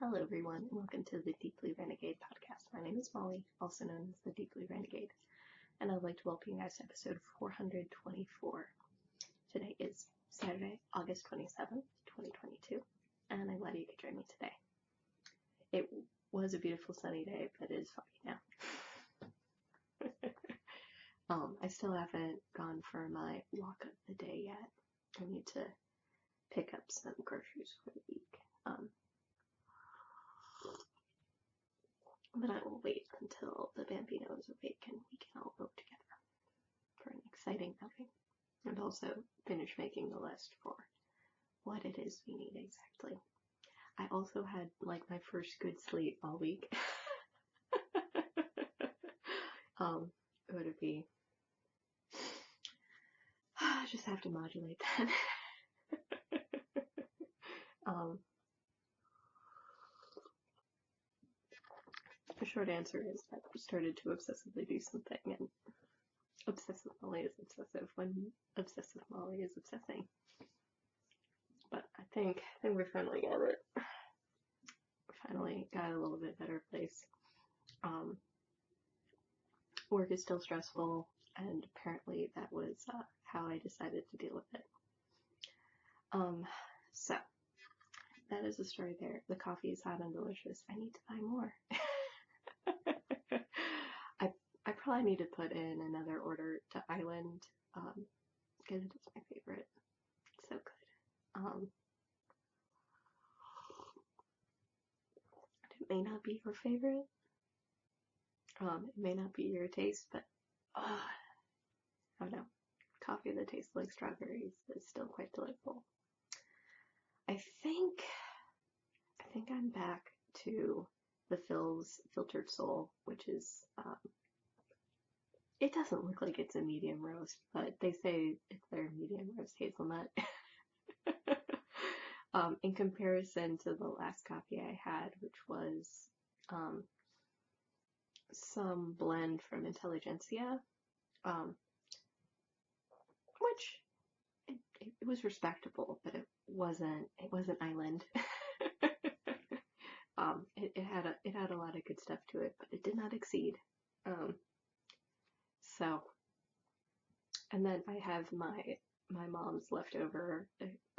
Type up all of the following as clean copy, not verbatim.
Hello, everyone, and welcome to the Deep Blue Renegade podcast. My name is Molly, also known as the Deep Blue Renegade, and I'd like to welcome you guys to episode 424. Today is Saturday, August 27th, 2022, and I'm glad you could join me today. It was a beautiful sunny day, but it is foggy now. I still haven't gone for my walk of the day yet. I need to pick up some groceries for the week. But I will wait until the Bambino is awake and we can all vote together for an exciting outing. And also finish making the list for what it is we need exactly. I also had like my first good sleep all week. Would it be? I just have to modulate that. The short answer is that I started to obsessively do something, and obsessive Molly is obsessive when obsessive Molly is obsessing. But I think we finally got it. Finally got a little bit better place. Work is still stressful, and apparently that was how I decided to deal with it. So that is the story there. The coffee is hot and delicious. I need to buy more. I probably need to put in another order to Island, because it is my favorite. It's so good. It may not be your favorite. It may not be your taste, but I don't know. Coffee that tastes like strawberries is still quite delightful. I think I'm back to the Phil's Filtered Soul, which is, it doesn't look like it's a medium roast, but they say it's their medium roast hazelnut. In comparison to the last coffee I had, which was some blend from Intelligentsia, which it was respectable, but it wasn't Island. It had a lot of good stuff to it, but it did not exceed. So, and then I have my mom's leftover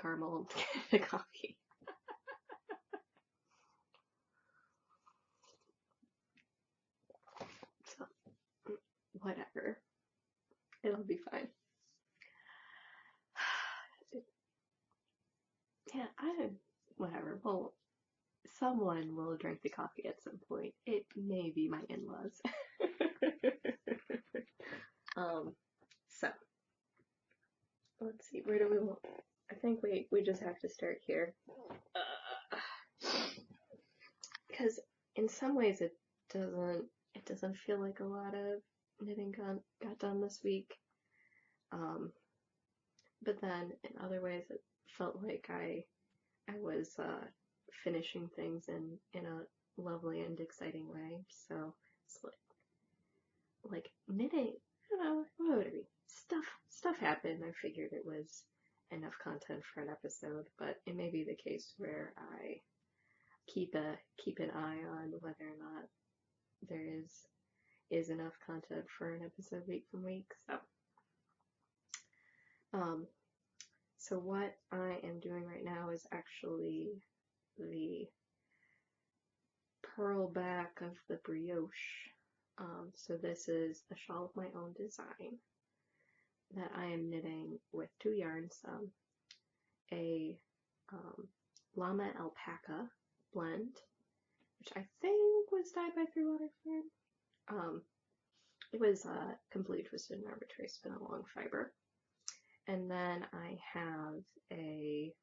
caramel coffee. So, whatever. It'll be fine. Yeah, whatever. Well, someone will drink the coffee at some point. It may be my in-laws. So, let's see, where do we want? I think we just have to start here. Because in some ways it doesn't feel like a lot of knitting got done this week. But then in other ways it felt like I was finishing things in a lovely and exciting way. So it's like knitting, I don't know, what would it be? Stuff happened. I figured it was enough content for an episode, but it may be the case where I keep an eye on whether or not there is enough content for an episode week from week. So what I am doing right now is actually the purl back of the brioche. So this is a shawl of my own design that I am knitting with two yarns, a llama alpaca blend, which I think was dyed by Three Water Fern. It was completely twisted and arbitrary spin along fiber. And then I have a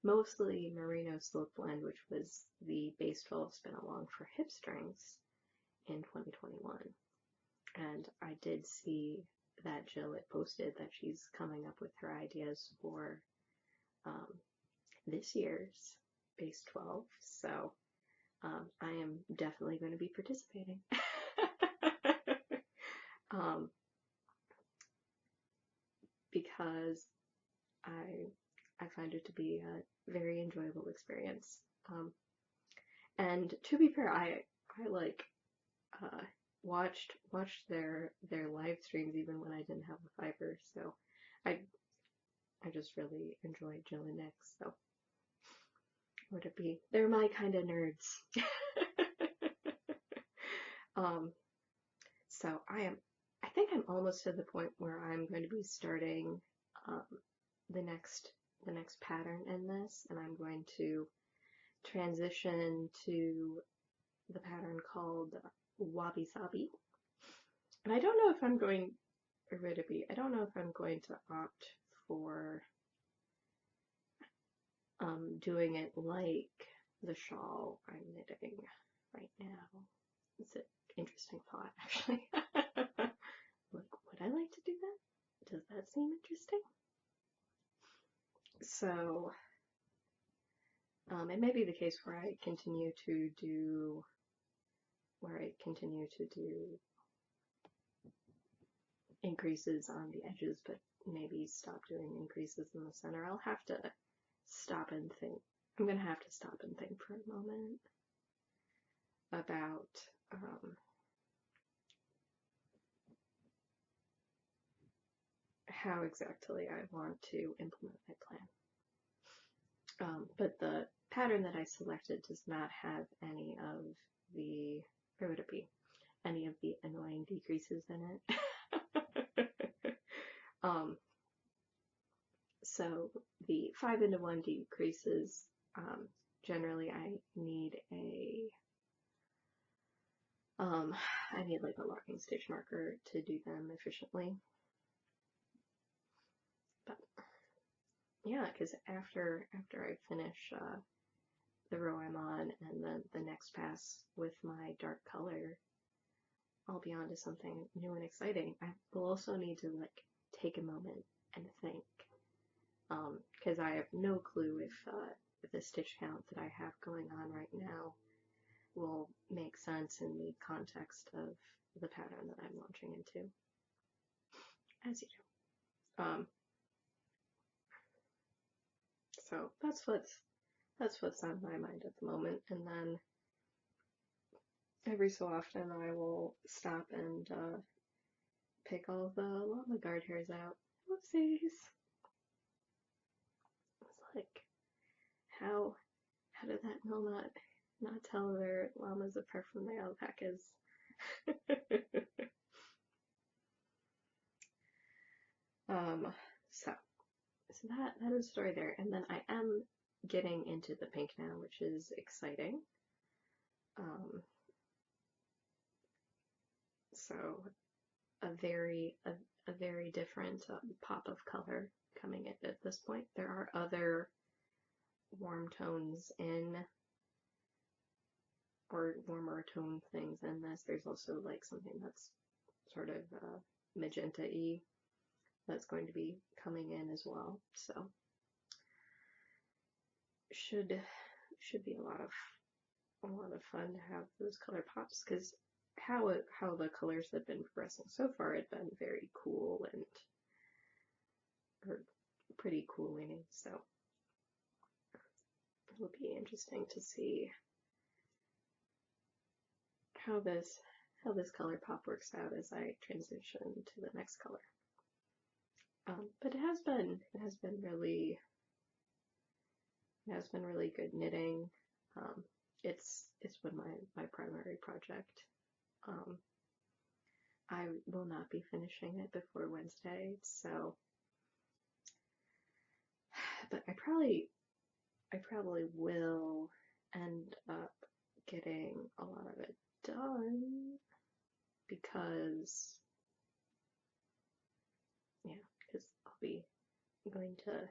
mostly merino silk blend, which was the base 12 spin along for hip strings in 2021. And I did see that Jill had posted that she's coming up with her ideas for this year's base 12. So I am definitely going to be participating. Because I find it to be a very enjoyable experience. And to be fair, I like uh, watched their live streams even when I didn't have a Fiverr. So I just really enjoyed Jill and Nick. So would it be? They're my kind of nerds. um, so I think I'm almost to the point where I'm going to be starting um, the next pattern in this, and I'm going to transition to the pattern called Wabi Sabi. And I don't know if I'm going, or would it be, I don't know if I'm going to opt for doing it like the shawl I'm knitting right now. It's an interesting thought, actually. Like, would I like to do that? Does that seem interesting? So, it may be the case where I continue to do increases on the edges, but maybe stop doing increases in the center. I'll have to stop and think. I'm gonna have to stop and think for a moment about how exactly I want to implement my plan. But the pattern that I selected does not have any of the, where would it be? Any of the annoying decreases in it. So the 5 into 1 decreases, generally I need I need like a locking stitch marker to do them efficiently. But yeah, because after I finish the row I'm on and then the next pass with my dark color, I'll be on to something new and exciting. I will also need to like take a moment and think, because I have no clue if the stitch count that I have going on right now will make sense in the context of the pattern that I'm launching into, as you do. So that's what's on my mind at the moment, and then every so often I will stop and pick all the llama guard hairs out. Whoopsies! It's like, how did that mill not tell their llamas apart from the alpacas? So that is the story there, and then I am getting into the pink now, which is exciting. So a very different pop of color coming in at this point. There are other warm tones in, or warmer tone things in this. There's also like something that's sort of magenta-y that's going to be coming in as well. So should be a lot of fun to have those color pops, because how the colors have been progressing so far had been very cool and or pretty cool leaning. So it'll be interesting to see how this color pop works out as I transition to the next color. But it has been really good knitting. It's been my primary project. I will not be finishing it before Wednesday, so, but I probably will end up getting a lot of it done, because I'll be going to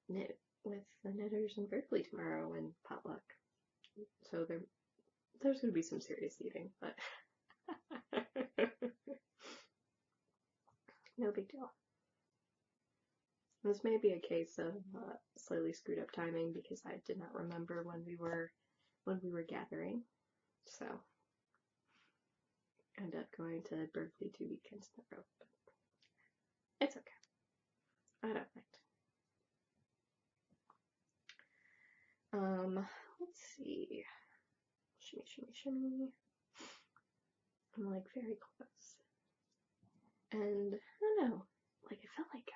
knit with the knitters in Berkeley tomorrow in potluck. So there's going to be some serious eating, but no big deal. This may be a case of slightly screwed up timing, because I did not remember when we were gathering. So I ended up going to Berkeley 2 weekends in a row. But it's okay. I don't mind. Let's see. Shimmy, shimmy, shimmy. I'm like very close. And I don't know, like I felt like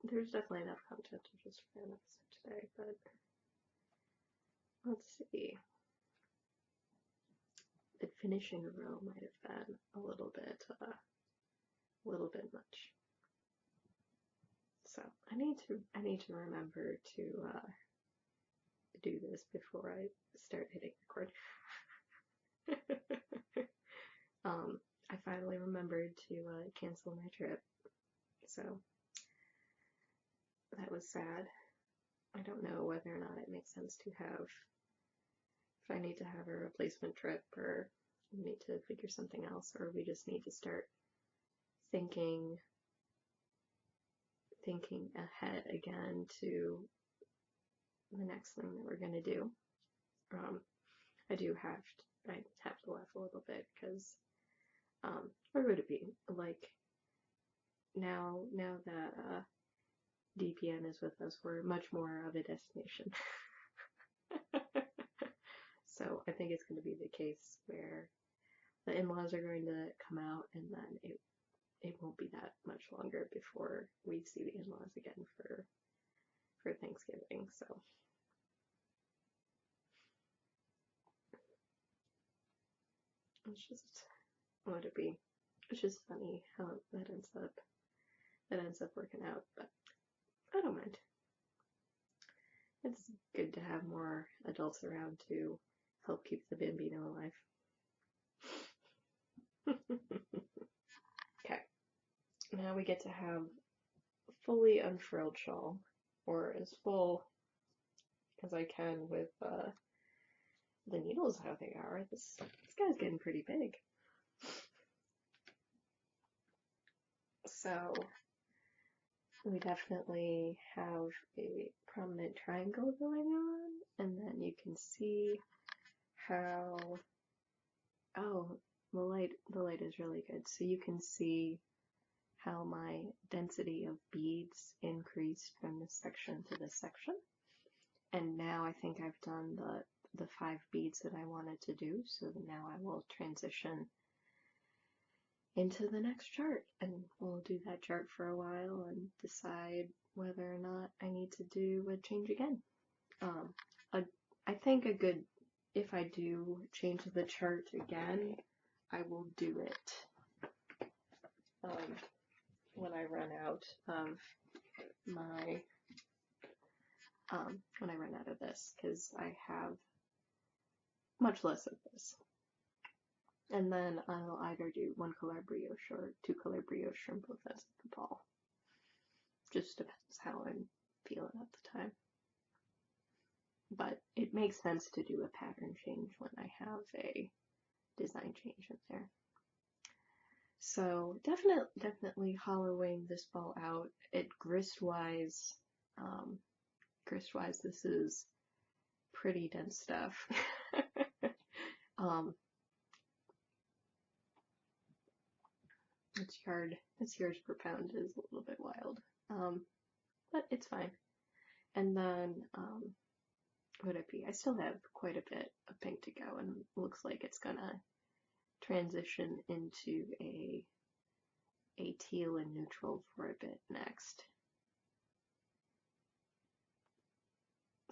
there's definitely enough content to just for an episode today, but let's see. The finishing row might have been a little bit much. So I need to remember to do this before I start hitting record. I finally remembered to cancel my trip, so that was sad. I don't know whether or not it makes sense to have, if I need to have a replacement trip, or we need to figure something else, or we just need to start thinking ahead again to the next thing that we're gonna do. I have to laugh a little bit because where would it be? Like now that DPN is with us, we're much more of a destination. So I think it's going to be the case where the in-laws are going to come out, and then it won't be that much longer before we see the in-laws again for Thanksgiving. So it's just what it be. It's just funny how that ends up working out, but I don't mind. It's good to have more adults around to help keep the bambino alive. Okay, now we get to have a fully unfurled shawl, or as full as I can with the needles how they are. This guy's getting pretty big. So we definitely have a prominent triangle going on, and then you can see how, oh, the light is really good. So you can see how my density of beads increased from this section to this section. And now I think I've done the 5 beads that I wanted to do, so now I will transition into the next chart, and we'll do that chart for a while and decide whether or not I need to do a change again. I think if I do change the chart again, I will do it when I run out of my when I run out of this, because I have much less of this. And then I'll either do 1 color brioche or 2 color brioche from both ends of the ball. Just depends how I'm feeling at the time. But it makes sense to do a pattern change when I have a design change in there. So definitely hollowing this ball out. Grist-wise, this is pretty dense stuff. Its yards per pound is a little bit wild, but it's fine. And then, what would it be? I still have quite a bit of pink to go, and it looks like it's gonna transition into a teal and neutral for a bit next.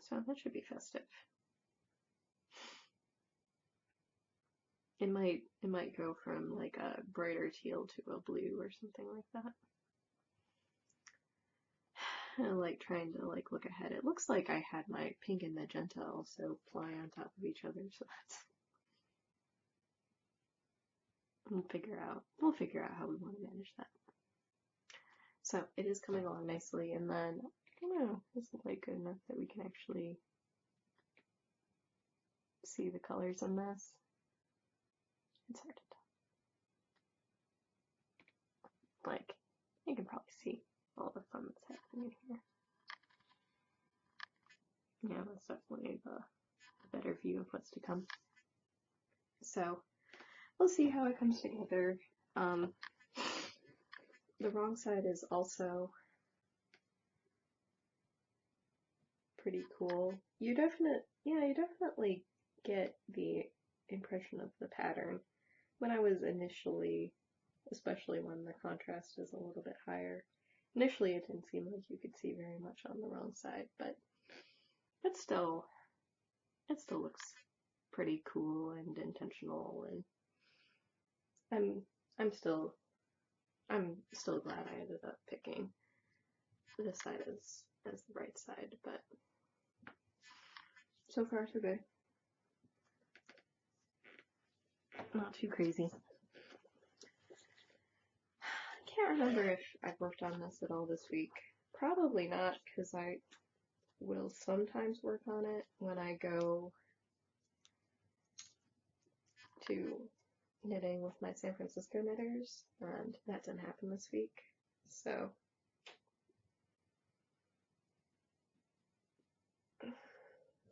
So that should be festive. It might go from like a brighter teal to a blue or something like that. I like trying to look ahead. It looks like I had my pink and magenta also fly on top of each other, so we'll figure out how we want to manage that. So it is coming along nicely, and then I don't know, is the light good enough that we can actually see the colors in this? It's hard to tell. Like, you can probably see all the fun that's happening here. Yeah, that's definitely the better view of what's to come. So we'll see how it comes together. the wrong side is also pretty cool. You definitely get the impression of the pattern. When I was initially, especially when the contrast is a little bit higher, initially it didn't seem like you could see very much on the wrong side, but it still looks pretty cool and intentional, and I'm still glad I ended up picking this side as the right side, but so far so good. Not too crazy. I can't remember if I've worked on this at all this week. Probably not, because I will sometimes work on it when I go to knitting with my San Francisco knitters, and that didn't happen this week. So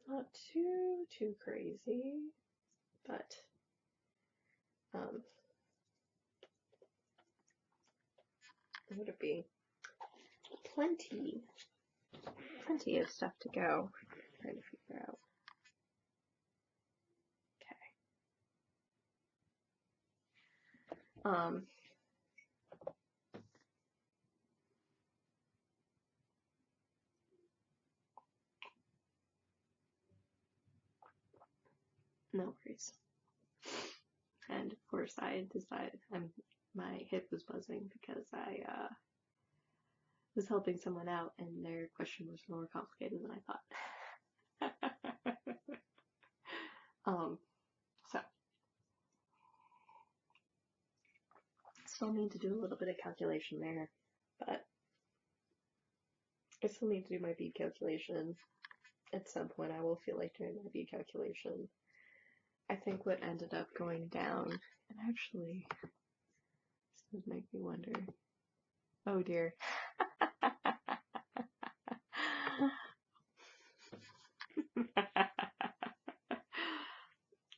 not too crazy, but would it be plenty of stuff to go. Trying to figure out. Okay. No worries. And of course, I decided my hip was buzzing because I was helping someone out, and their question was more complicated than I thought. So still need to do a little bit of calculation there, but I still need to do my bead calculation. At some point, I will feel like doing my bead calculation. I think what ended up going down, and actually, this does make me wonder. Oh dear.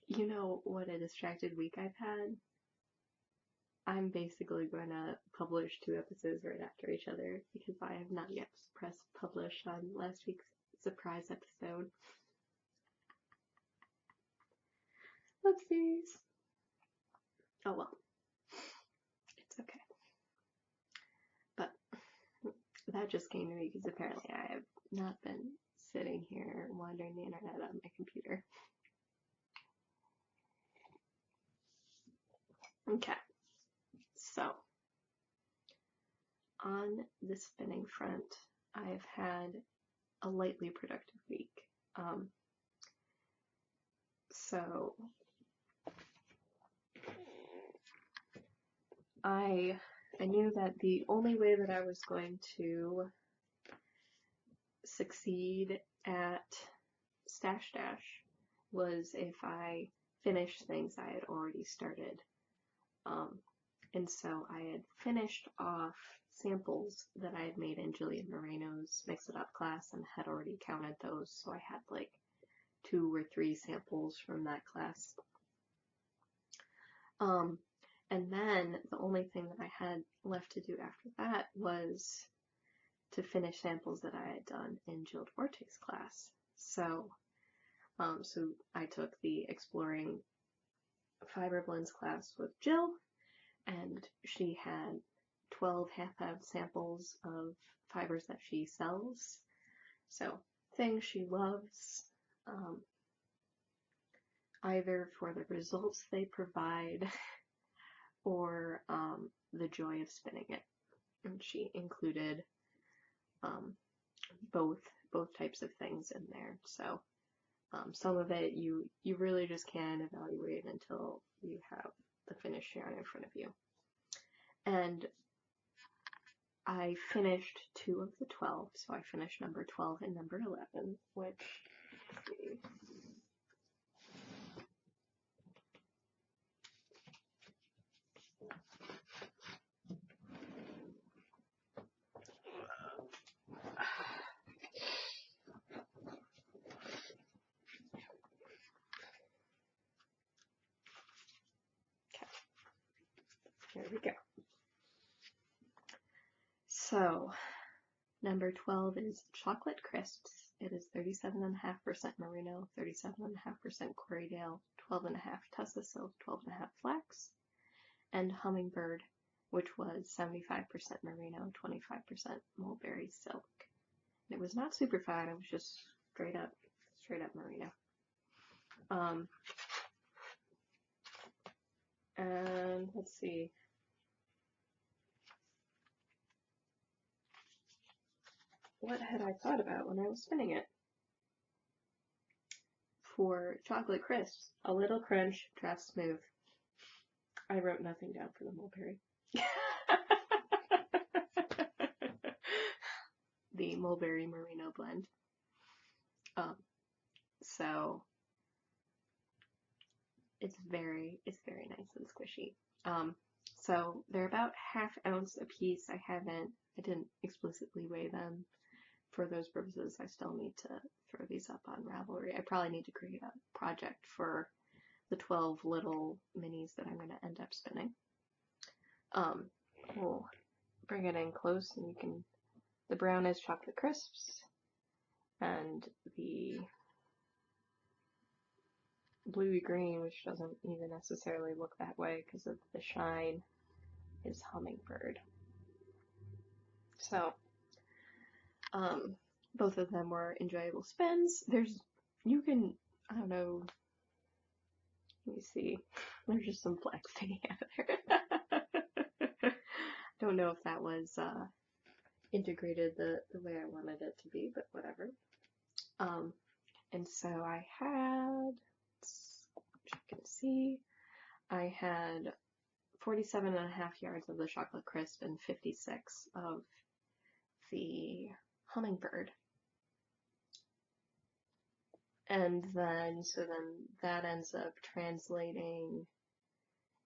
You know what a distracted week I've had? I'm basically going to publish 2 episodes right after each other because I have not yet pressed publish on last week's surprise episode. Oopsies. Oh well. It's okay. But that just came to me because apparently I have not been sitting here wandering the internet on my computer. Okay. So, on the spinning front, I've had a lightly productive week. So I knew that the only way that I was going to succeed at Stash Dash was if I finished things I had already started. And so I had finished off samples that I had made in Jillian Moreno's Mix It Up class and had already counted those, so I had like 2 or 3 samples from that class. And then the only thing that I had left to do after that was to finish samples that I had done in Jill Duarte's class. So I took the Exploring Fiber Blends class with Jill, and she had 12 half-half samples of fibers that she sells. So things she loves, either for the results they provide or the joy of spinning it. And she included both types of things in there. So some of it you really just can't evaluate until you have the finished yarn in front of you. And I finished 2 of the 12, so I finished number 12 and number 11, which, let's see. Okay, there we go. So, number 12 is chocolate crisps. It is 37.5% merino, 37.5% Corriedale, 12.5% Tussa silk, 12.5% flax, and hummingbird, which was 75% merino, 25% mulberry silk. It was not super fine, it was just straight up merino. And let's see. What had I thought about when I was spinning it? For chocolate crisps, a little crunch, draft smooth. I wrote nothing down for the mulberry. The mulberry merino blend. So it's very nice and squishy. So they're about 1/2 ounce a piece. I didn't explicitly weigh them for those purposes. I still need to throw these up on Ravelry. I probably need to create a project for the 12 little minis that I'm going to end up spinning. We'll bring it in close and you can, the brown is chocolate crisps and the bluey green, which doesn't even necessarily look that way because of the shine, is hummingbird. So, both of them were enjoyable spins. I don't know, let me see, there's just some flax sticking out of there. Don't know if that was integrated the way I wanted it to be, but whatever. And so I had, check and see, I had 47.5 yards of the chocolate crisp and 56 of the hummingbird. And then, so then that ends up translating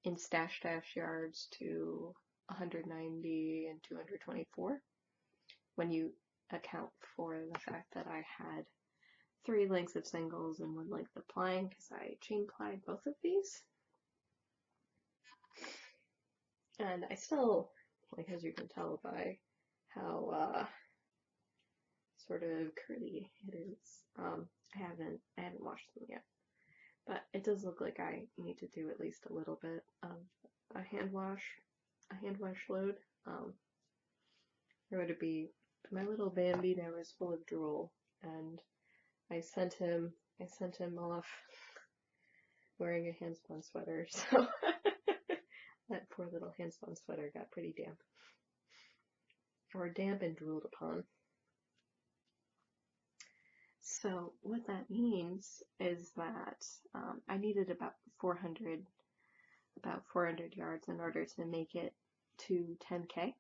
in stash yards to 190 and 224 when you account for the fact that I had 3 lengths of singles and 1 length of plying because I chain plied both of these. And I still, like, as you can tell by how sort of curly it is, I haven't washed them yet. But it does look like I need to do at least a little bit of a hand wash load. Or would it be, my little Bambi now is full of drool, and I sent him off wearing a handspun sweater, so that poor little handspun sweater got pretty damp. Or damp and drooled upon. So what that means is that I needed about 400 yards in order to make it to 10K.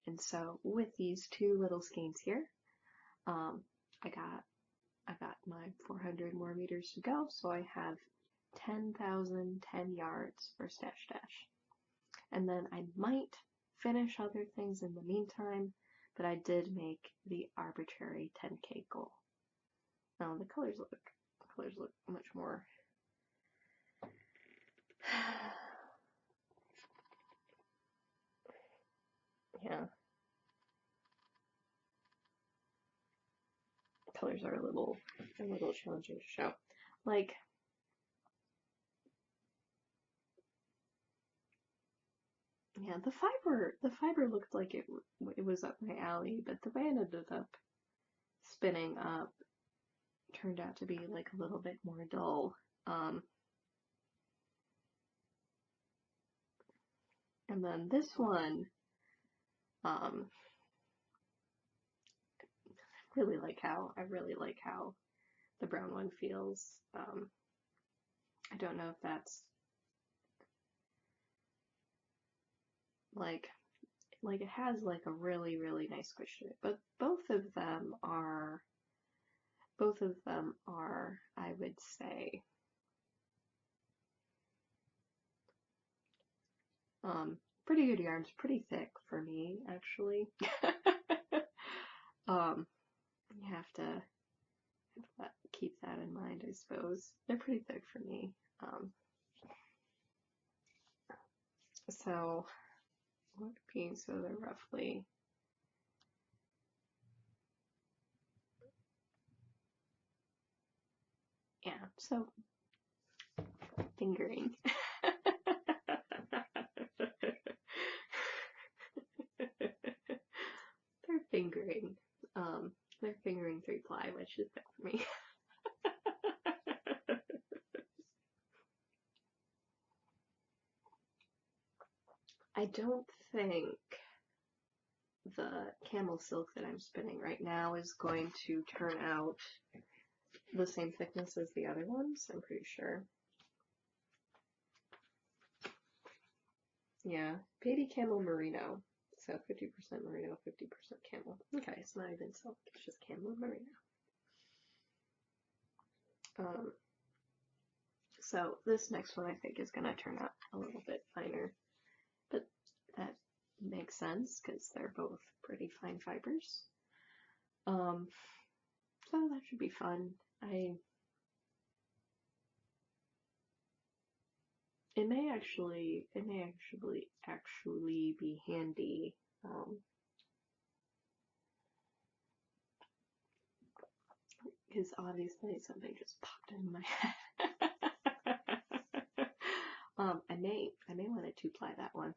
And so with these 2 little skeins here, I got my 400 more meters to go, so I have 10,010 yards for stash dash. And then I might finish other things in the meantime, but I did make the arbitrary 10K goal. Now the colors look much more yeah. Colors are a little challenging to show. Like, yeah, the fiber looked like it was up my alley, but the way it ended up spinning up turned out to be like a little bit more dull. And then this one, I really like how the brown one feels. I don't know if that's like it has like a really nice squish to it, but both of them are, I would say, pretty good yarns, pretty thick for me, actually. You have to keep that in mind, I suppose. They're pretty thick for me. So they're roughly yeah, so fingering. They're fingering. They're fingering 3-ply, which is good for me. I don't think the camel silk that I'm spinning right now is going to turn out the same thickness as the other ones, I'm pretty sure. Yeah, baby camel merino. So 50% merino, 50% camel. Okay, it's not even silk, it's just camel and merino. So this next one I think is going to turn out a little bit finer, but that makes sense because they're both pretty fine fibers. So that should be fun. It may actually be handy. Because obviously something just popped in my head. I may want to 2-ply that one.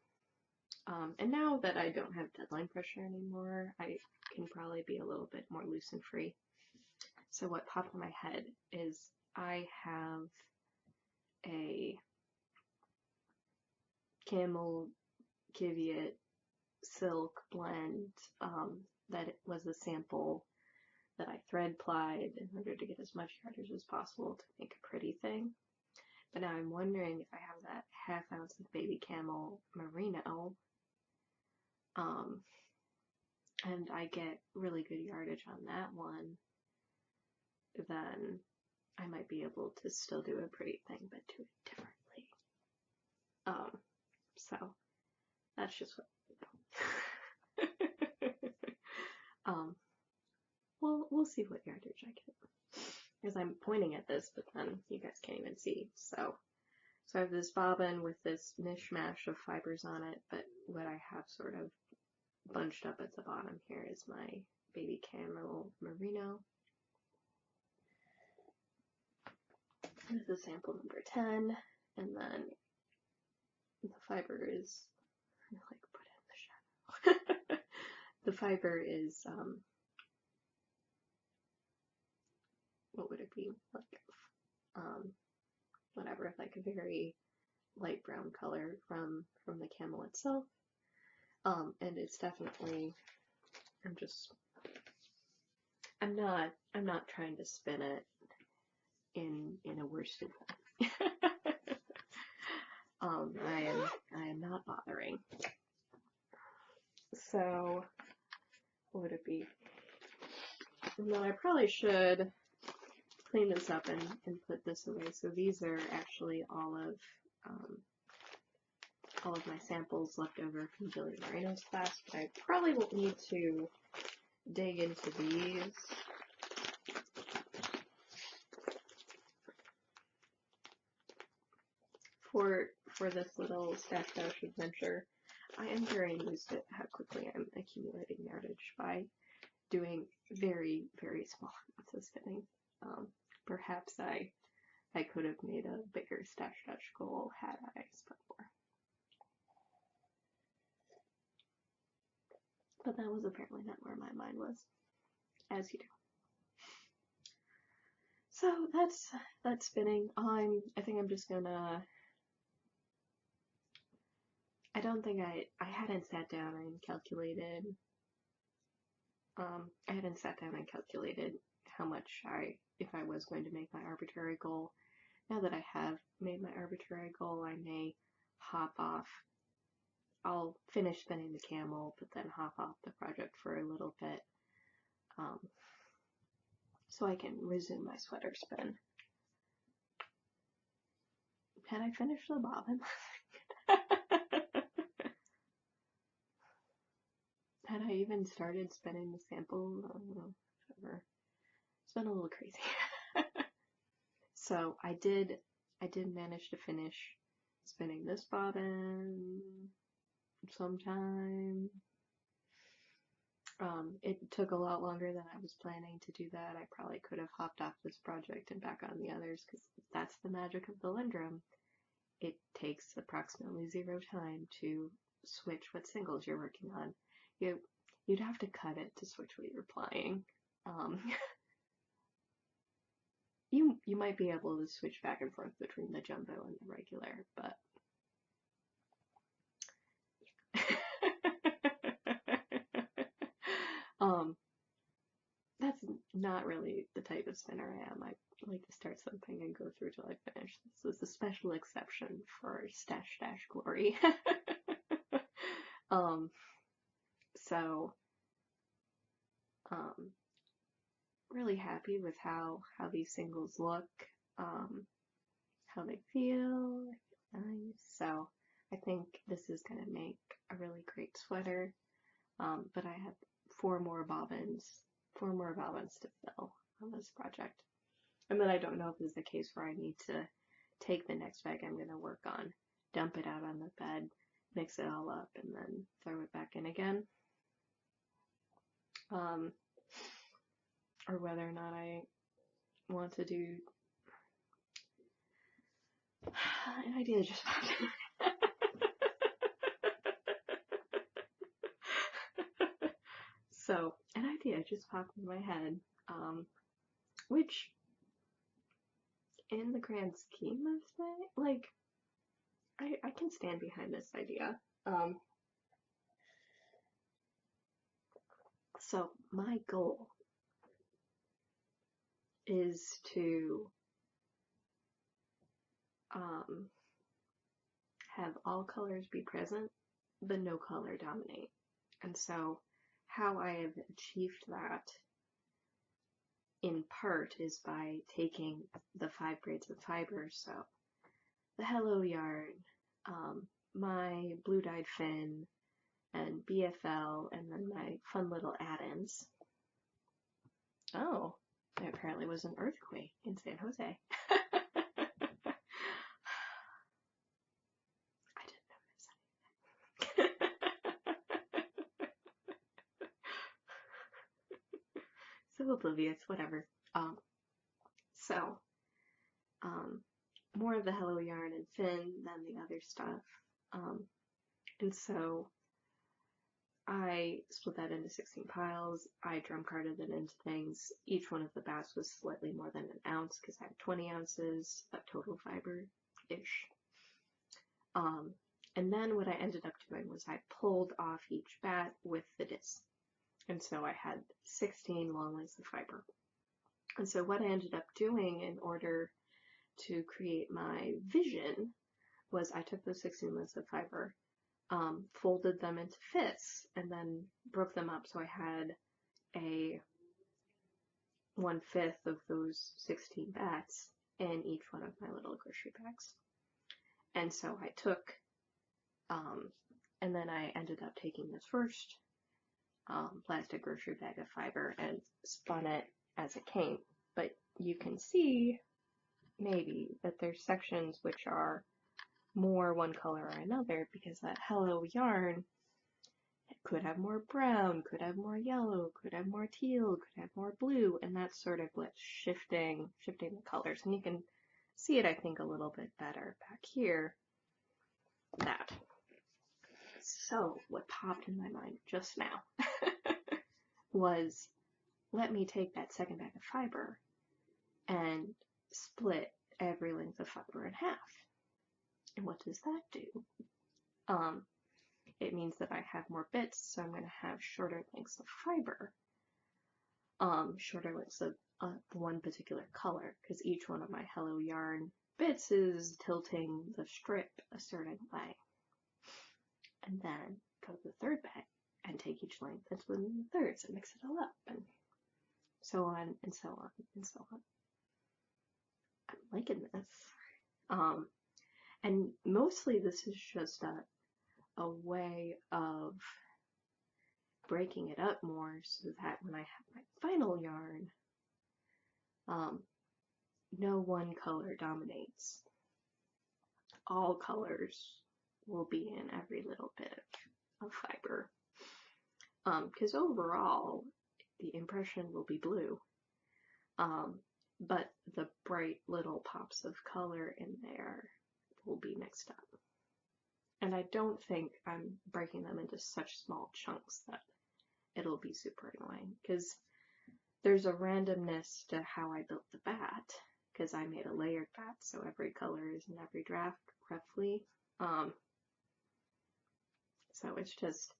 And now that I don't have deadline pressure anymore, I can probably be a little bit more loose and free. So what popped in my head is I have a camel Kiviot silk blend that it was a sample that I thread plied in order to get as much yardage as possible to make a pretty thing. But now I'm wondering if I have that ½ ounce of baby camel merino, and I get really good yardage on that one, then I might be able to still do a pretty thing, but do it differently. So that's just what. We'll see what yardage I get, because I'm pointing at this, but then you guys can't even see. So I have this bobbin with this mishmash of fibers on it, but what I have sort of bunched up at the bottom here is my baby camel merino. This is sample number 10, and then the fiber is, like, put it in the shadow. The fiber is, what would it be? Like, whatever, like a very light brown color from the camel itself. And it's definitely, I'm not trying to spin it in a worsted way. I am not bothering. So what would it be? No, I probably should clean this up and put this away. So these are actually all of my samples left over from Jillian Moreno's class, but I probably won't need to dig into these. For this little stash adventure. I am very amused at how quickly I'm accumulating yardage by doing very, very small amounts of spinning. Perhaps I could have made a bigger stash goal had I spun more. But that was apparently not where my mind was, as you do. So that's spinning. I think I'm just gonna. I don't think I hadn't sat down and calculated. I hadn't sat down and calculated how much if I was going to make my arbitrary goal. Now that I have made my arbitrary goal, I may hop off. I'll finish spinning the camel, but then hop off the project for a little bit, so I can resume my sweater spin. Had I finished the bobbin? Had I even started spinning the sample? I don't know, whatever. It's been a little crazy. So I did manage to finish spinning this bobbin sometime. It took a lot longer than I was planning to do that. I probably could have hopped off this project and back on the others because that's the magic of the Lindrum. It takes approximately 0 time to switch what singles you're working on. You'd have to cut it to switch what you're applying. You might be able to switch back and forth between the jumbo and the regular, but that's not really the type of spinner I am. I like to start something and go through till I finish. This is a special exception for stash glory. um, so really happy with how these singles look, how they feel. Nice. So I think this is gonna make a really great sweater. But I have 4 more bobbins to fill on this project. And then I don't know if this is the case where I need to take the next bag I'm going to work on, dump it out on the bed, mix it all up, and then throw it back in again. Or whether or not I want to do an idea just popped in. So, an idea just popped in my head, which, in the grand scheme of things, like, I can stand behind this idea. So, my goal is to have all colors be present, but no color dominate. And so, how I have achieved that in part is by taking the 5 grades of fibers. So, the Hello Yarn, my blue dyed fin, and BFL, and then my fun little add-ins. Oh, there apparently was an earthquake in San Jose. I didn't notice anything. So oblivious, whatever. So, more of the Hello Yarn and fin than the other stuff. And so I split that into 16 piles. I drum carded it into things. Each one of the bats was slightly more than an ounce because I had 20 ounces of total fiber-ish. And then what I ended up doing was I pulled off each bat with the disc. And so I had 16 long lengths of fiber. And so what I ended up doing in order to create my vision was I took those 16 lengths of fiber, folded them into fifths, and then broke them up so I had a 1/5 of those 16 bats in each one of my little grocery bags. And so I took, and then I ended up taking this first plastic grocery bag of fiber and spun it as it came. But you can see maybe that there's sections which are more one color or another because that Hello Yarn could have more brown, could have more yellow, could have more teal, could have more blue, and that's sort of what's shifting the colors. And you can see it, I think, a little bit better back here. That. So what popped in my mind just now was, let me take that second bag of fiber and split every length of fiber in half. And what does that do? It means that I have more bits, so I'm going to have shorter lengths of fiber. Shorter lengths of one particular color, because each one of my Hello Yarn bits is tilting the strip a certain way. And then go to the third bag and take each length and split it into thirds and mix it all up, and so on and so on and so on. I'm liking this. And mostly this is just a way of breaking it up more so that when I have my final yarn, no one color dominates. All colors will be in every little bit of fiber. Because overall, the impression will be blue. But the bright little pops of color in there will be mixed up. And I don't think I'm breaking them into such small chunks that it'll be super annoying, because there's a randomness to how I built the bat, because I made a layered bat, so every color is in every draft roughly. So it's just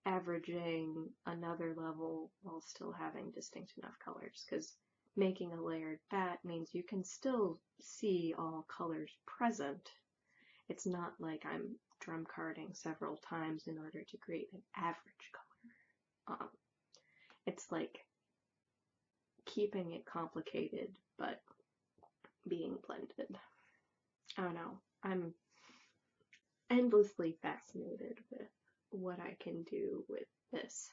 averaging another level while still having distinct enough colors, because making a layered bat means you can still see all colors present. It's not like I'm drum carding several times in order to create an average color. It's like keeping it complicated but being blended. I don't know. I'm endlessly fascinated with what I can do with this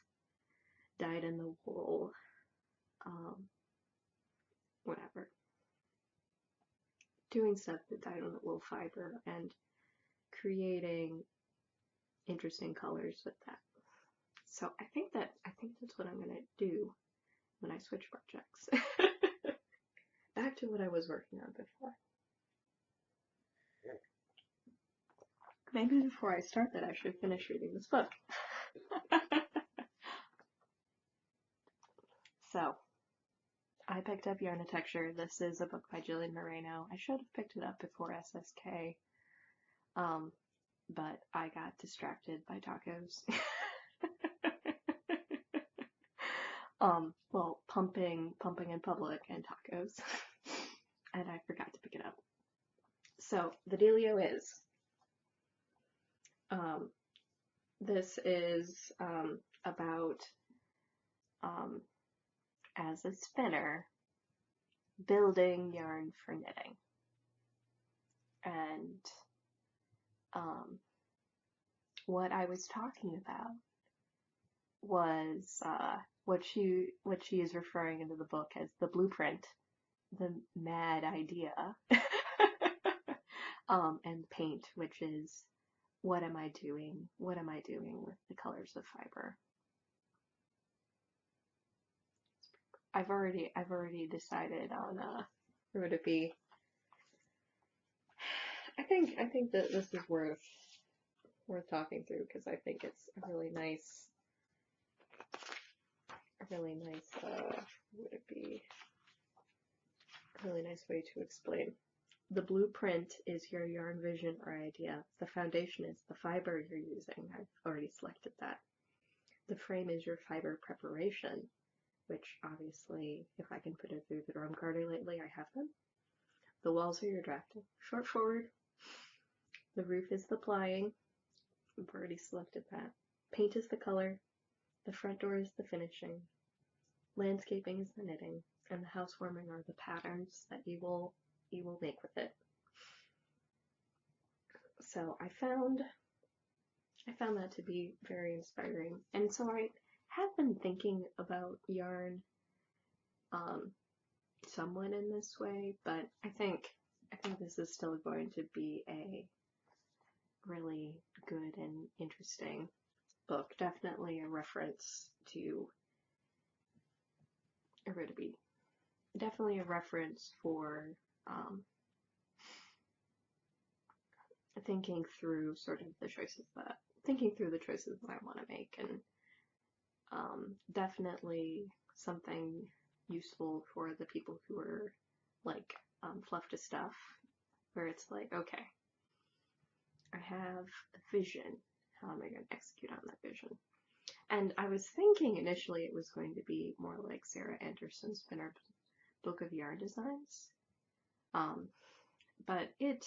dyed-in-the-wool, whatever. Doing stuff with dyed-in-the-wool fiber and creating interesting colors with that. So I think that's what I'm gonna do when I switch projects. Back to what I was working on before. Maybe before I start that, I should finish reading this book. So, I picked up Yarnitecture. This is a book by Jillian Moreno. I should have picked it up before SSK, but I got distracted by tacos. Well, pumping in public and tacos, and I forgot to pick it up. So, the dealio is, this is about, as a spinner, building yarn for knitting. And what I was talking about was what she is referring into the book as the blueprint, the mad idea, and paint, which is what am I doing? What am I doing with the colors of fiber? I've already decided on who would it be. I think that this is worth talking through, because I think it's a really nice would it be a really nice way to explain. The blueprint is your yarn vision or idea. The foundation is the fiber you're using. I've already selected that. The frame is your fiber preparation, which obviously, if I can put it through the drum carder lately, I have them. The walls are your drafting. Short forward. The roof is the plying. I've already selected that. Paint is the color. The front door is the finishing. Landscaping is the knitting. And the housewarming are the patterns that you will make with it. So I found that to be very inspiring. And so I have been thinking about yarn somewhat in this way, but I think this is still going to be a really good and interesting book. Definitely a reference to definitely a reference for thinking through the choices that I want to make, and definitely something useful for the people who are like fluff to stuff, where it's like, okay, I have a vision. How am I going to execute on that vision? And I was thinking initially it was going to be more like Sarah Anderson's Spinner Book of Yarn Designs, but it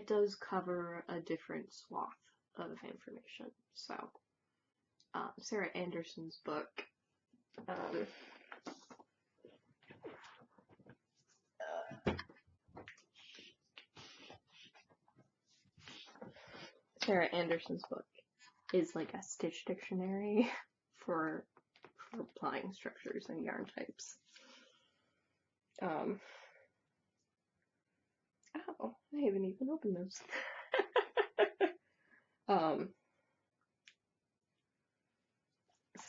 does cover a different swath of information. So Sarah Anderson's book, Sarah Anderson's book is like a stitch dictionary for plying structures and yarn types. Oh, I haven't even opened those.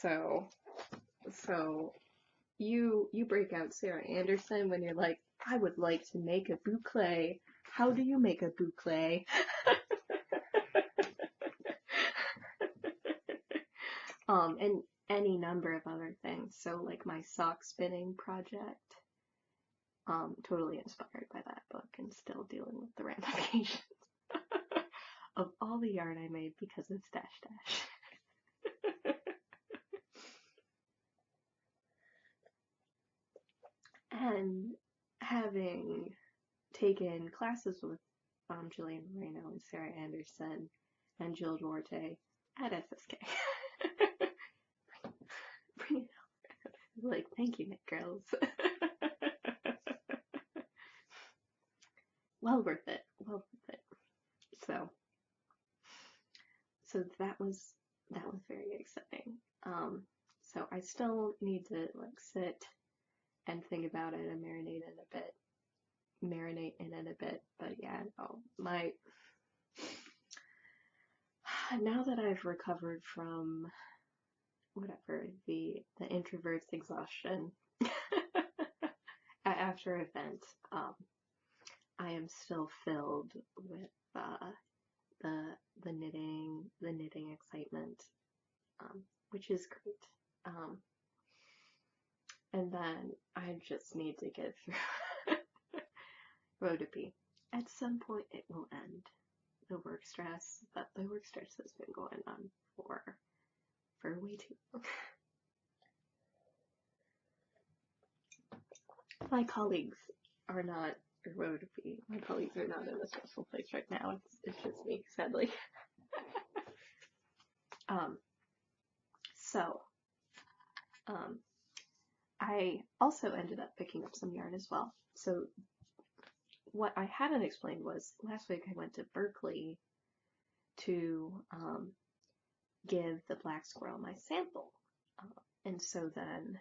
So you break out Sarah Anderson when you're like, I would like to make a boucle. How do you make a boucle? And any number of other things. So like my sock spinning project, totally inspired by that book and still dealing with the ramifications of all the yarn I made because of Stash Dash. And having taken classes with Jillian Moreno and Sarah Anderson and Jill Duarte at SSK. Bring it on. Like, thank you, Knit Girls. Well worth it. Well worth it. So that was very exciting. So I still need to like sit and think about it and marinate in it a bit. But yeah, no, now that I've recovered from whatever the introvert's exhaustion after event, I am still filled with the knitting excitement, which is great. And then I just need to get through Rhodopy. At some point it will end. The work stress has been going on for way too long. My colleagues are not Rhodopy. My colleagues are not in a stressful place right now. It's just me, sadly. I also ended up picking up some yarn as well. So what I hadn't explained was last week I went to Berkeley to give the black squirrel my sample. And so then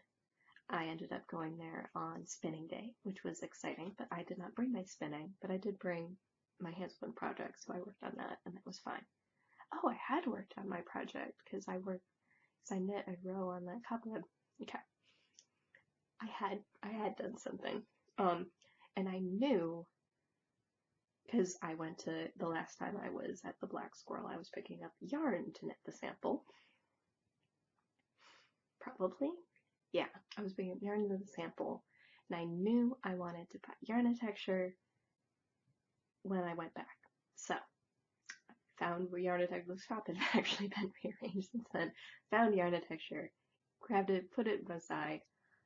I ended up going there on spinning day, which was exciting, but I did not bring my spinning, but I did bring my hand spin project, so I worked on that, and that was fine. Oh, I had worked on my project, because I knit a row on that cobweb. Okay. I had done something. And I knew, because I went to, the last time I was at the Black Squirrel, I was picking up yarn to knit the sample. Probably. Yeah, I was picking up yarn to the sample, and I knew I wanted to put Yarnitecture when I went back. So, found where Yarnitecture, the shop had actually been rearranged since then, found Yarnitecture, grabbed it, put it beside,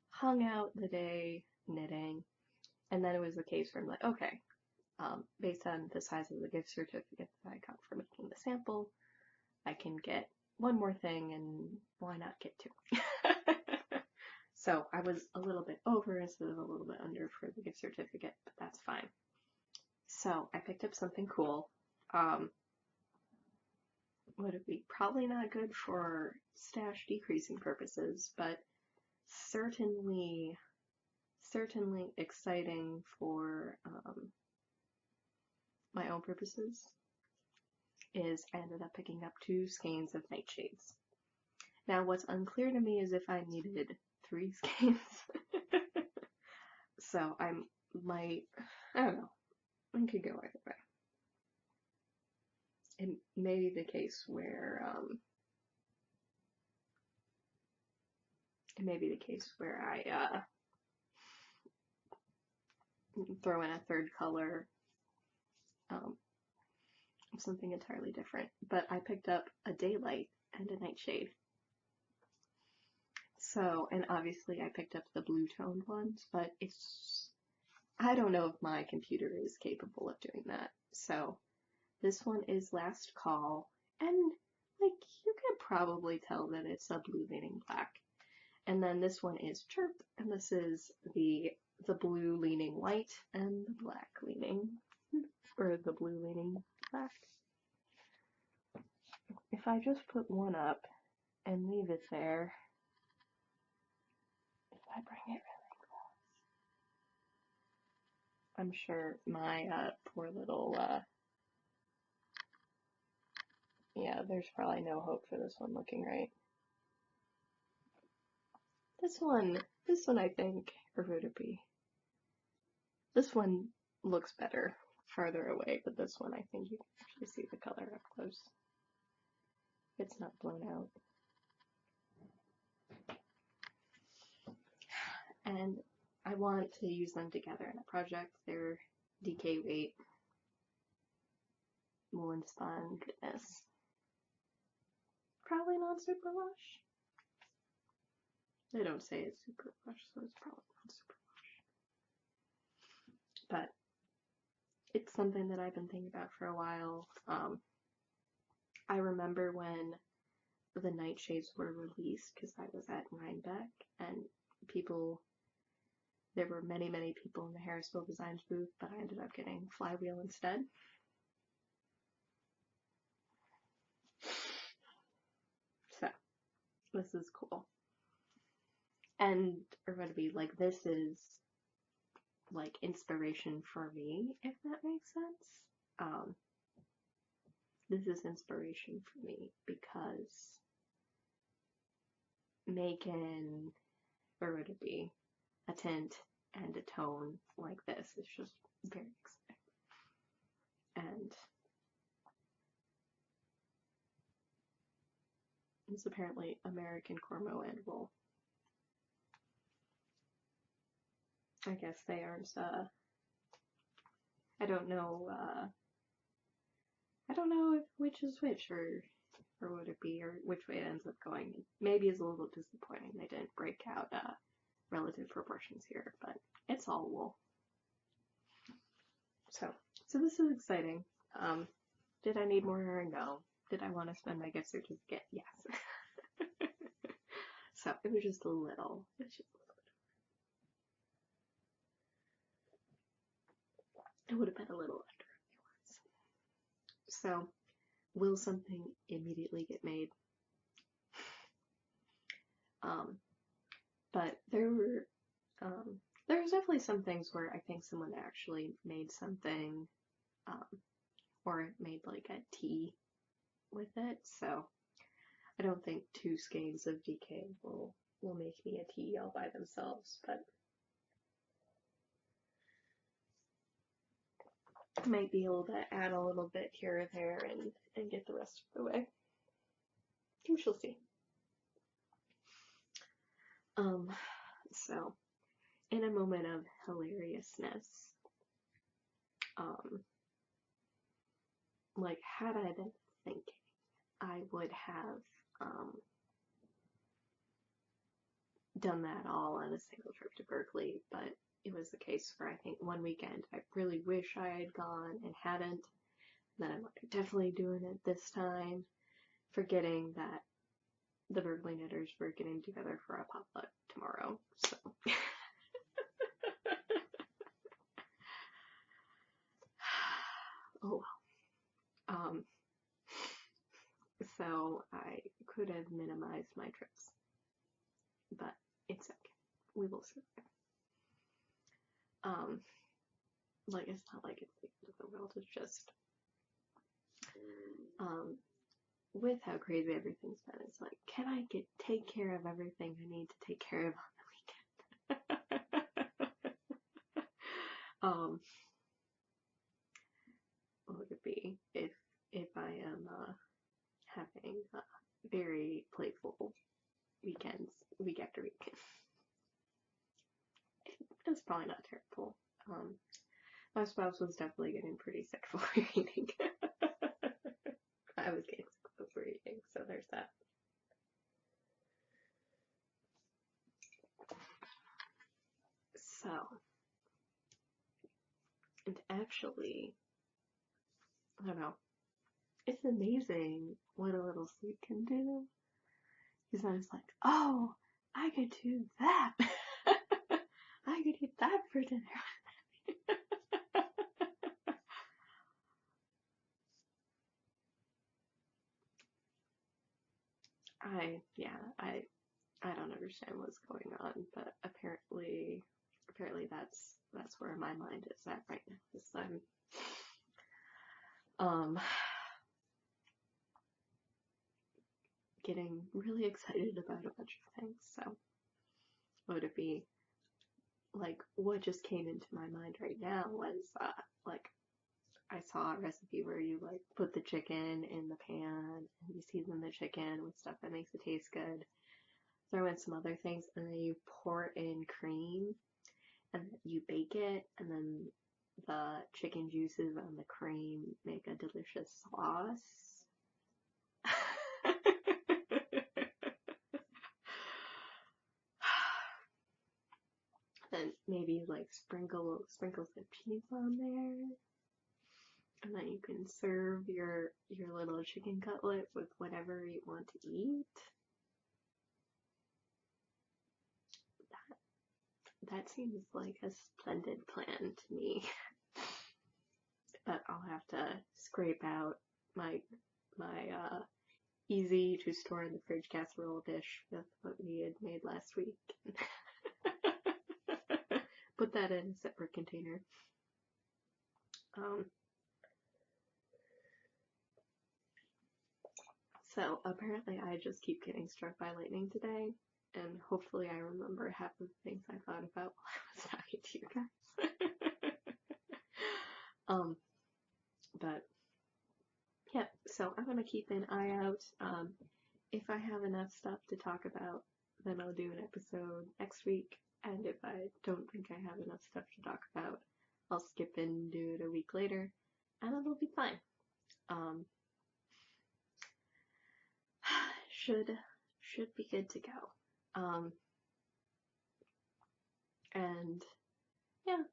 hung out the day knitting, and then it was the case where I'm like, okay, based on the size of the gift certificate that I got for making the sample, I can get one more thing, and why not get two? So I was a little bit over instead of a little bit under for the gift certificate, but that's fine. So I picked up something cool. Would it be probably not good for stash decreasing purposes, but certainly exciting for my own purposes, is I ended up picking up 2 skeins of nightshades. Now what's unclear to me is if I needed 3 skeins. So I don't know, it could go either way. It may be the case where I throw in a third color, something entirely different. But I picked up a daylight and a nightshade. So, and obviously I picked up the blue toned ones, but I don't know if my computer is capable of doing that. So this one is Last Call, and like you could probably tell that it's a blue leaning black. And then this one is Chirp, and this is the blue leaning white and the black leaning, or the blue leaning black. If I just put one up and leave it there, if I bring it really close, I'm sure my poor little, yeah, there's probably no hope for this one looking right. This one I think, or would it be? This one looks better farther away, but this one I think you can actually see the color up close. It's not blown out. And I want to use them together in a project. They're DK weight, Woolen Spun goodness. Probably not super wash. They don't say it's super wash, so it's probably not super wash. But it's something that I've been thinking about for a while. I remember when the nightshades were released because I was at Rhinebeck and there were many, many people in the Harrisville Designs booth, but I ended up getting Flywheel instead. So, this is cool. And Heredity, like, this is like inspiration for me, if that makes sense. This is inspiration for me because making Heredity a tint and a tone like this is just very exciting. And it's apparently American Cormo and wool. I guess they aren't, I don't know if which is which, or would it be, or which way it ends up going. Maybe it's a little disappointing they didn't break out relative proportions here, but it's all wool. So this is exciting. Did I need more hair? No. Did I want to spend my gift certificate? Yes. So it was just a little. It's just a little bit. It would have been a little under otherwise. So, will something immediately get made? But there's definitely some things where I think someone actually made something, or made like a tea with it. So I don't think 2 skeins of DK will make me a tea all by themselves, but I might be able to add a little bit here or there and get the rest of the way. We shall see. So in a moment of hilariousness, like, had I been thinking, I would have done that all on a single trip to Berkeley, but it was the case for, I think, one weekend. I really wish I had gone and hadn't. Then I'm like, definitely doing it this time, forgetting that the Berkeley knitters were getting together for a potluck tomorrow, so. Oh well. So I could have minimized my trips, but it's okay. We will survive. Like, it's not like it's the end of the world. It's just, with how crazy everything's been, it's like, can I take care of everything I need to take care of on the weekend? What would it be if I am having very playful weekends, week after week? It's probably not terrible. My spouse was definitely getting pretty sick of overeating. I was getting sick of overeating, so there's that. So, and actually, I don't know, it's amazing what a little sleep can do. Because I was like, oh, I could do that. I could eat that for dinner. I don't understand what's going on, but apparently that's where my mind is at right now. Is I'm getting really excited about a bunch of things. So would it be, like, what just came into my mind right now was, like, I saw a recipe where you, like, put the chicken in the pan and you season the chicken with stuff that makes it taste good. Throw in some other things, and then you pour in cream, and you bake it, and then the chicken juices and the cream make a delicious sauce. Then maybe like sprinkle some cheese on there, and then you can serve your little chicken cutlet with whatever you want to eat. That seems like a splendid plan to me. But I'll have to scrape out my easy to store in the fridge casserole dish with what we had made last week. Put that in a separate container. So apparently I just keep getting struck by lightning today, and hopefully I remember half of the things I thought about while I was talking to you guys. But yeah, so I'm gonna keep an eye out. If I have enough stuff to talk about, then I'll do an episode next week. And if I don't think I have enough stuff to talk about, I'll skip and do it a week later, and it'll be fine. Should be good to go. And yeah,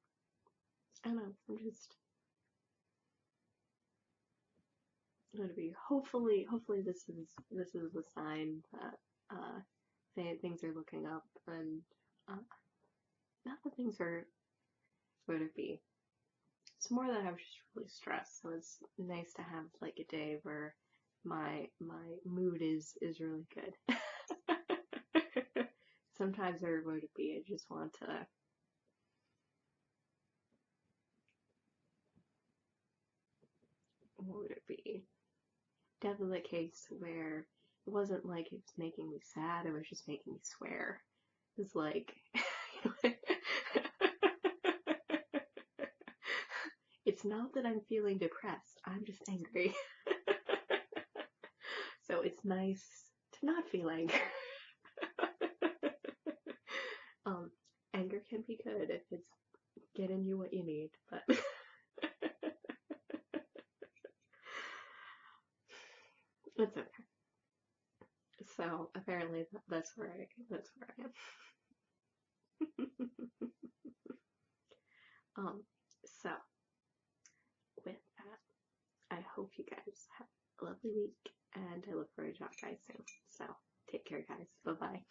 I don't know. I'm just going to be hopefully this is a sign that things are looking up, and not that things are going to be. It's more that I was just really stressed, so it's nice to have like a day where my mood is really good. Sometimes there would be, I just want to what would it be? Definitely the case where it wasn't like it was making me sad, it was just making me swear. It's like it's not that I'm feeling depressed, I'm just angry. So it's nice to not feel anger. Anger can be good if it's getting you what you need, but it's okay. So apparently that's where I am. So with that, I hope you guys have a lovely week, and I look forward to talking to you guys soon. So take care, guys. Bye bye.